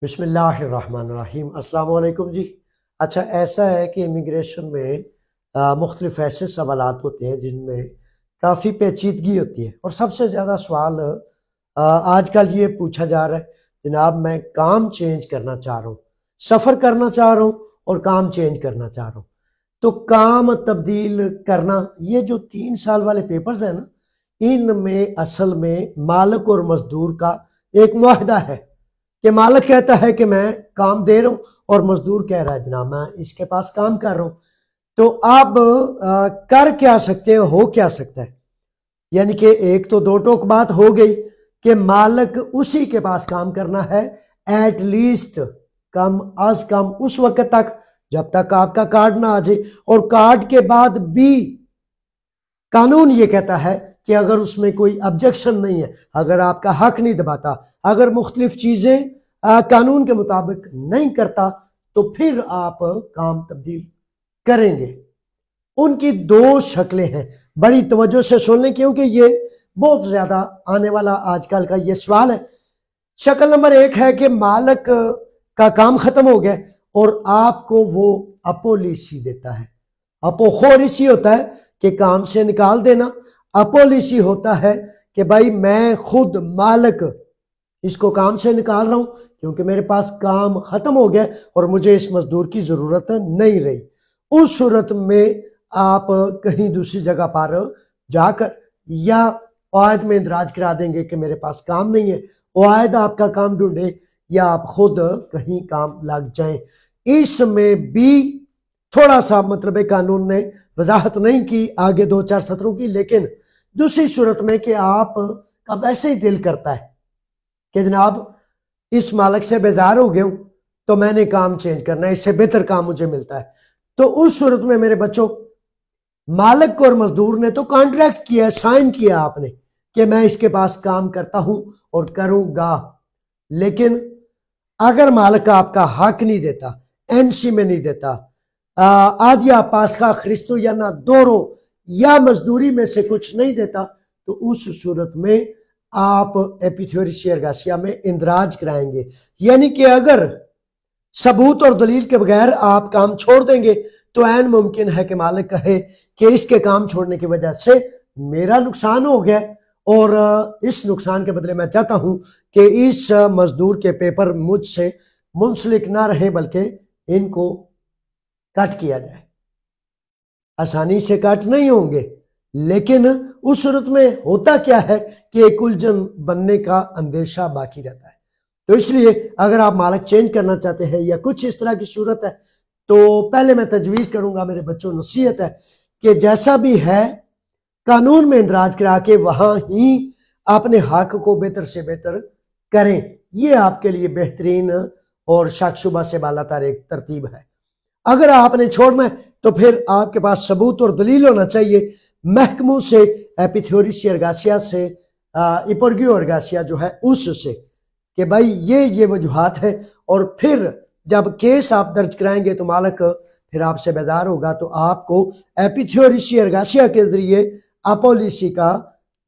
بسم اللہ الرحمن الرحیم۔ السلام علیکم جی۔ اچھا، ایسا ہے کہ امیگریشن میں مختلف ایسے سوالات ہوتے ہیں جن میں کافی پیچیدگی ہوتی ہے، اور سب سے زیادہ سوال آج کل یہ پوچھا جا رہا ہے، جناب میں کام چینج کرنا چاہ رہا ہوں، سفر کرنا چاہ رہا ہوں اور کام چینج کرنا چاہ رہا ہوں، تو کام تبدیل کرنا، یہ جو 3 سال والے پیپرز ہیں نا، ان میں اصل میں مالک اور مزدور کا ایک معاہدہ ہے کہ مالک کہتا ہے کہ میں کام دے رہا ہوں اور مزدور کہہ رہا ہے جناب میں اس کے پاس کام کر رہا ہوں۔ تو اب کر کیا سکتے ہیں، ہو کیا سکتا ہے، یعنی کہ ایک تو دو ٹوک بات ہو گئی کہ مالک اسی کے پاس کام کرنا ہے ایٹ لیسٹ، کم از کم اس وقت تک جب تک آپ کا کارڈ نہ آ جائے، اور کارڈ کے بعد بھی قانون یہ کہتا ہے کہ اگر اس میں کوئی آبجیکشن نہیں ہے، اگر آپ کا حق نہیں دباتا، اگر مختلف چیزیں قانون کے مطابق نہیں کرتا، تو پھر آپ کام تبدیل کریں گے۔ ان کی 2 شکلیں ہیں، بڑی توجہ سے سن لیں کیونکہ یہ بہت زیادہ آنے والا آج کل کا یہ سوال ہے۔ شکل نمبر 1 ہے کہ مالک کا کام ختم ہو گیا اور آپ کو وہ اپولیسی دیتا ہے۔ اپوخوریسی ہوتا ہے کہ کام سے نکال دینا، اپولیسی ہوتا ہے کہ بھائی میں خود مالک اس کو کام سے نکال رہا ہوں کیونکہ میرے پاس کام ختم ہو گیا اور مجھے اس مزدور کی ضرورت نہیں رہی۔ اس صورت میں آپ کہیں دوسری جگہ پر جا کر یا عائد میں اندراج کرا دیں گے کہ میرے پاس کام نہیں ہے، عائد آپ کا کام ڈھونڈے یا آپ خود کہیں کام لگ جائیں۔ اس میں بھی تھوڑا سا مطلب قانون نے وضاحت نہیں کی آگے 2-4 سطروں کی، لیکن دوسری صورت میں کہ آپ کا ویسے ہی دل کرتا ہے کہ جناب اس مالک سے بیزار ہو گیا ہوں تو میں نے کام چینج کرنا ہے، اس سے بہتر کام مجھے ملتا ہے، تو اس صورت میں میرے بچوں مالک اور مزدور نے تو کانٹریکٹ کیا ہے، سائن کیا آپ نے کہ میں اس کے پاس کام کرتا ہوں اور کروں گا، لیکن اگر مالک آپ کا حق نہیں دیتا، NC میں نہیں دیتا، آدیا پاسخا خریستو یا نہ دورو یا مزدوری میں سے کچھ نہیں دیتا، تو اس صورت میں آپ ایپیتھیوریسی ارگاسیا میں اندراج کرائیں گے۔ یعنی کہ اگر ثبوت اور دلیل کے بغیر آپ کام چھوڑ دیں گے تو عین ممکن ہے کہ مالک کہے کہ اس کے کام چھوڑنے کی وجہ سے میرا نقصان ہو گیا اور اس نقصان کے بدلے میں چاہتا ہوں کہ اس مزدور کے پیپر مجھ سے منسلک نہ رہے بلکہ ان کو کٹ کیا جائے۔ آسانی سے کٹ نہیں ہوں گے، لیکن اس صورت میں ہوتا کیا ہے کہ ایک الجھن بننے کا اندیشہ باقی رہتا ہے۔ تو اس لیے اگر آپ مالک چینج کرنا چاہتے ہیں یا کچھ اس طرح کی صورت ہے تو پہلے میں تجویز کروں گا، میرے بچوں نصیحت ہے کہ جیسا بھی ہے قانون میں اندراج کرا کے وہاں ہی اپنے حق کو بہتر سے بہتر کریں، یہ آپ کے لیے بہترین اور شک شبہ سے بالاتر ایک ترتیب ہے۔ اگر آپ نے چھوڑنا ہے تو پھر آپ کے پاس ثبوت اور دلیل ہونا چاہیے محکموں سے، ایپیتھیوریسی ارگاسیا سے، ایپرگیو ارگاسیا جو ہے اس سے، کہ بھائی یہ وجوہات ہے، اور پھر جب کیس آپ درج کرائیں گے تو مالک پھر آپ سے بیزار ہوگا تو آپ کو ایپیتھیوریسی ارگاسیا کے ذریعے اپولیسی کا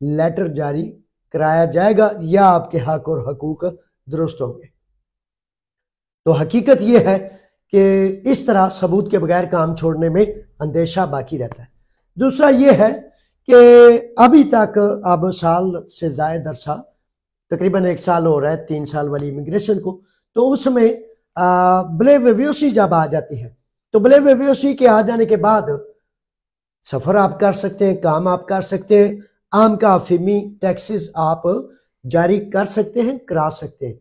لیٹر جاری کرایا جائے گا یا آپ کے حق اور حقوق درست ہوں گے۔ تو حقیقت یہ ہے کہ اس طرح ثبوت کے بغیر کام چھوڑنے میں اندیشہ باقی رہتا ہے۔ دوسرا یہ ہے کہ ابھی تک اب سال سے زائد عرصہ، تقریباً 1 سال ہو رہا ہے 3 سال والی امیگریشن کو، تو اس میں بلے ویوسی جب آ جاتی ہے تو بلے ویوسی کے آ جانے کے بعد سفر آپ کر سکتے ہیں، کام آپ کر سکتے ہیں، عام کا افیمی ٹیکسز آپ جاری کر سکتے ہیں، کرا سکتے ہیں،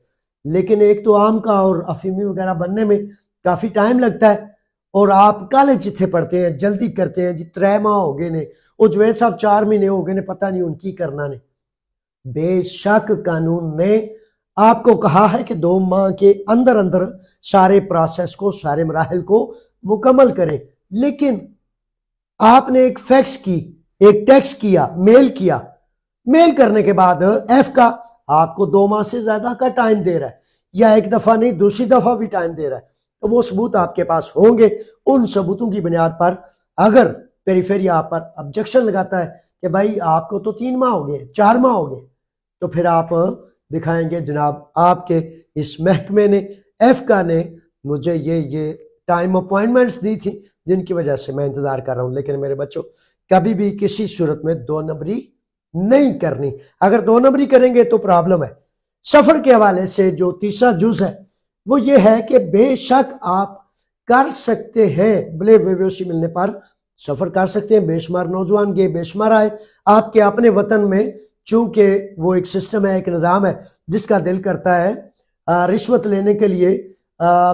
لیکن ایک تو عام کا اور افیمی وغیرہ بننے میں کافی ٹائم لگتا ہے، اور آپ کالے چتھے پڑھتے ہیں، جلدی کرتے ہیں جی 3 ماہ ہو گئے نے، وہ جوید صاحب 4 مہینے ہو گئے نے، پتہ نہیں ان کی کرنا نے۔ بے شک قانون نے آپ کو کہا ہے کہ 2 ماہ کے اندر اندر سارے پروسیس کو، سارے مراحل کو مکمل کریں، لیکن آپ نے ایک فیکس کی، ایک ٹیکس کیا، میل کرنے کے بعد ایف کا آپ کو 2 ماہ سے زیادہ کا ٹائم دے رہا ہے، یا ایک دفعہ نہیں دوسری دفعہ بھی ٹائم دے رہا ہے، تو وہ ثبوت آپ کے پاس ہوں گے۔ ان ثبوتوں کی بنیاد پر اگر پیریفیریا آپ پر آبجیکشن لگاتا ہے کہ بھائی آپ کو تو 3 ماہ ہو گئے، 4 ماہ ہو گئے، تو پھر آپ دکھائیں گے جناب آپ کے اس محکمے نے ایفکا نے مجھے یہ ٹائم اپوائنٹمنٹس دی تھی جن کی وجہ سے میں انتظار کر رہا ہوں. لیکن میرے بچوں کبھی بھی کسی صورت میں 2 نمبری نہیں کرنی. اگر 2 نمبری کریں گے تو پرابلم ہے. سفر کے حوالے سے جو تیسرا جز ہے وہ یہ ہے کہ بے شک آپ کر سکتے ہیں بلے ویوسی ملنے پر سفر کر سکتے ہیں. بے شمار نوجوان گئے، بے شمار آئے آپ کے اپنے وطن میں، چونکہ وہ ایک سسٹم ہے، ایک نظام ہے جس کا دل کرتا ہے رشوت لینے کے لیے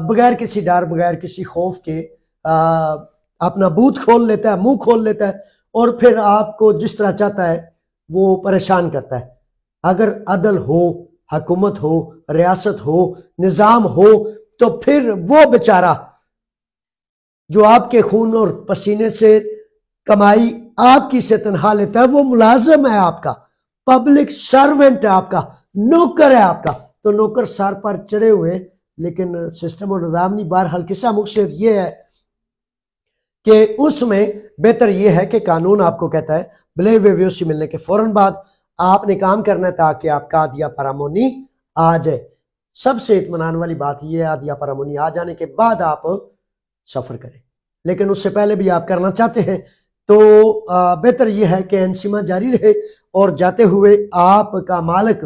بغیر کسی ڈر، بغیر کسی خوف کے اپنا بوتھ کھول لیتا ہے، منہ کھول لیتا ہے اور پھر آپ کو جس طرح چاہتا ہے وہ پریشان کرتا ہے. اگر عدل ہو، حکومت ہو، ریاست ہو، نظام ہو تو پھر وہ بیچارہ جو آپ کے خون اور پسینے سے کمائی آپ کی سے تنہا لیتا ہے وہ ملازم ہے آپ کا، پبلک سروینٹ ہے آپ کا، نوکر ہے آپ کا. تو نوکر سر پر چڑھے ہوئے لیکن سسٹم اور نظام نہیں. بہرحال قصہ مقصد یہ ہے کہ اس میں بہتر یہ ہے کہ قانون آپ کو کہتا ہے بلے ویوسی ملنے کے فوراً بعد آپ نے کام کرنا ہے تاکہ آپ کا عادیہ پرامونی آ جائے. سب سے اطمینان والی بات یہ ہے عادیہ پرامونی آ جانے کے بعد آپ سفر کریں. لیکن اس سے پہلے بھی آپ کرنا چاہتے ہیں تو بہتر یہ ہے کہ انسیما جاری رہے اور جاتے ہوئے آپ کا مالک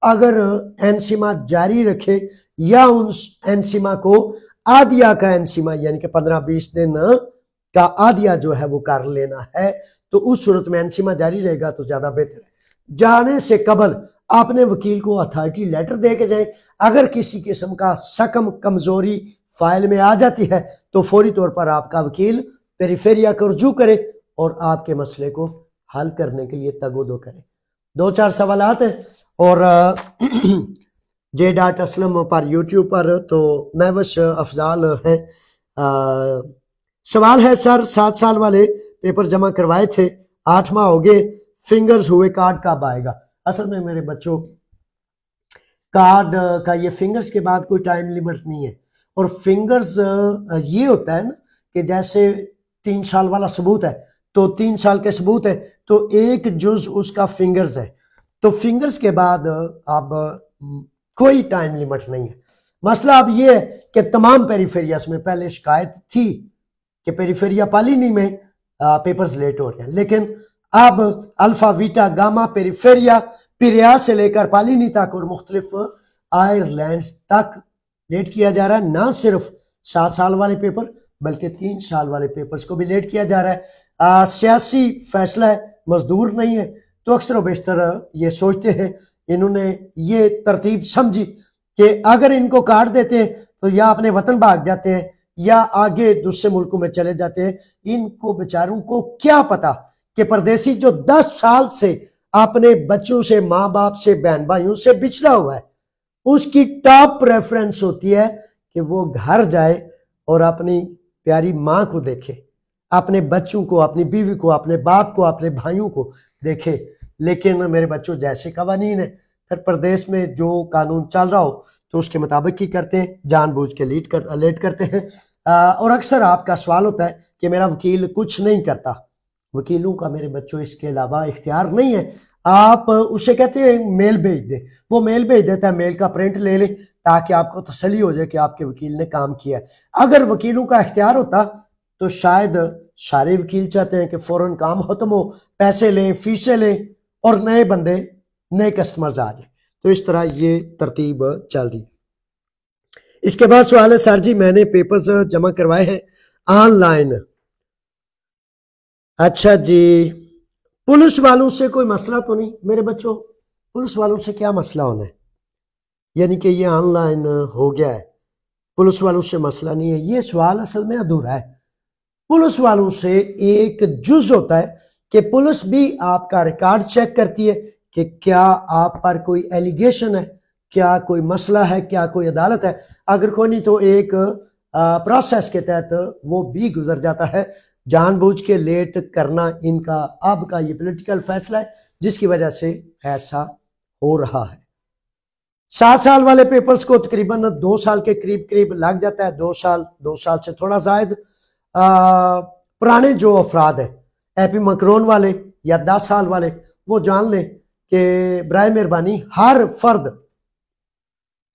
اگر انسیما جاری رکھے یا ان انسیما کو عادیہ کا انسیما یعنی کہ 15-20 دن کا عادیہ جو ہے وہ کر لینا ہے تو اس صورت میں انسیما جاری رہے گا تو زیادہ بہتر ہے. جانے سے قبل اپنے وکیل کو اتھارٹی لیٹر دے کے جائیں. اگر کسی قسم کا سکم کمزوری فائل میں آ جاتی ہے تو فوری طور پر آپ کا وکیل پیریفیریا کو رجوع کرے اور آپ کے مسئلے کو حل کرنے کے لیے تگ و دو کرے. 2-4 سوالات ہیں اور j.aslam پر یوٹیوب پر تو میوش افضال ہیں. سوال ہے سر 7 سال والے پیپر جمع کروائے تھے 8 ماہ ہو گئے فنگرز ہوئے کارڈ کب آئے گا؟ اصل میں میرے بچوں کارڈ کا یہ فنگرز کے بعد کوئی ٹائم لیمٹ نہیں ہے اور فنگرز یہ ہوتا ہے نا کہ جیسے 3 سال والا ثبوت ہے تو 3 سال کے ثبوت ہے تو ایک جز اس کا فنگرز ہے تو فنگرز کے بعد اب کوئی ٹائم لیمٹ نہیں ہے. مسئلہ اب یہ ہے کہ تمام پیریفیریاز میں پہلے شکایت تھی کہ پیریفیریا پالینی میں پیپرز لیٹ ہو رہے ہیں لیکن اب الفا ویٹا گاما پیریفیریا پیریا سے لے کر پالینی تک اور مختلف آئرلینڈز تک لیٹ کیا جا رہا ہے. نہ صرف 7 سال والے پیپر بلکہ 3 سال والے پیپرز کو بھی لیٹ کیا جا رہا ہے. سیاسی فیصلہ ہے، مزدور نہیں ہے تو اکثر و بیشتر یہ سوچتے ہیں انہوں نے یہ ترتیب سمجھی کہ اگر ان کو کاٹ دیتے ہیں تو یا اپنے وطن بھاگ جاتے ہیں یا آگے دوسرے ملکوں میں چلے جاتے ہیں. ان کو بیچاروں کو کیا پتا کہ پردیسی جو 10 سال سے اپنے بچوں سے، ماں باپ سے، بہن بھائیوں سے بچھڑا ہوا ہے اس کی ٹاپ پریفرنس ہوتی ہے کہ وہ گھر جائے اور اپنی پیاری ماں کو دیکھے، اپنے بچوں کو، اپنی بیوی کو، اپنے باپ کو، اپنے بھائیوں کو دیکھے. لیکن میرے بچوں جیسے قوانین ہیں پھر پردیش میں جو قانون چل رہا ہو تو اس کے مطابق ہی کرتے ہیں، جان بوجھ کے لیٹ کرتے ہیں. اور اکثر آپ کا سوال ہوتا ہے کہ میرا وکیل کچھ نہیں کرتا. وکیلوں کا میرے بچوں اس کے علاوہ اختیار نہیں ہے. آپ اسے کہتے ہیں میل بھیج دیں، وہ میل بھیج دیتا ہے، میل کا پرنٹ لے لیں تاکہ آپ کو تسلی ہو جائے کہ آپ کے وکیل نے کام کیا ہے. اگر وکیلوں کا اختیار ہوتا تو شاید سارے وکیل چاہتے ہیں کہ فوراً کام ختم ہو، پیسے لیں، فیسیں لیں اور نئے بندے، نئے کسٹمرز آ جائیں. تو اس طرح یہ ترتیب چل رہی ہے. اس کے بعد سوال ہے سر جی میں نے پیپرز جمع کروائے ہیں آن لائن. اچھا جی، پولیس والوں سے کوئی مسئلہ تو نہیں؟ میرے بچوں پولیس والوں سے کیا مسئلہ ہونا ہے؟ یعنی کہ یہ آن لائن ہو گیا ہے، پولیس والوں سے مسئلہ نہیں ہے. یہ سوال اصل میں ادھورا ہے. پولیس والوں سے ایک جز ہوتا ہے کہ پولیس بھی آپ کا ریکارڈ چیک کرتی ہے کہ کیا آپ پر کوئی ایلیگیشن ہے، کیا کوئی مسئلہ ہے، کیا کوئی عدالت ہے. اگر کوئی نہیں تو ایک پروسیس کے تحت وہ بھی گزر جاتا ہے. جان بوجھ کے لیٹ کرنا ان کا اب کا یہ پولیٹیکل فیصلہ ہے جس کی وجہ سے ایسا ہو رہا ہے. 7 سال والے پیپرز کو تقریباً 2 سال کے قریب لگ جاتا ہے. 2 سال سے تھوڑا زائد. پرانے جو افراد ہیں ایپی مکرون والے یا 10 سال والے وہ جان لیں کہ برائے مہربانی ہر فرد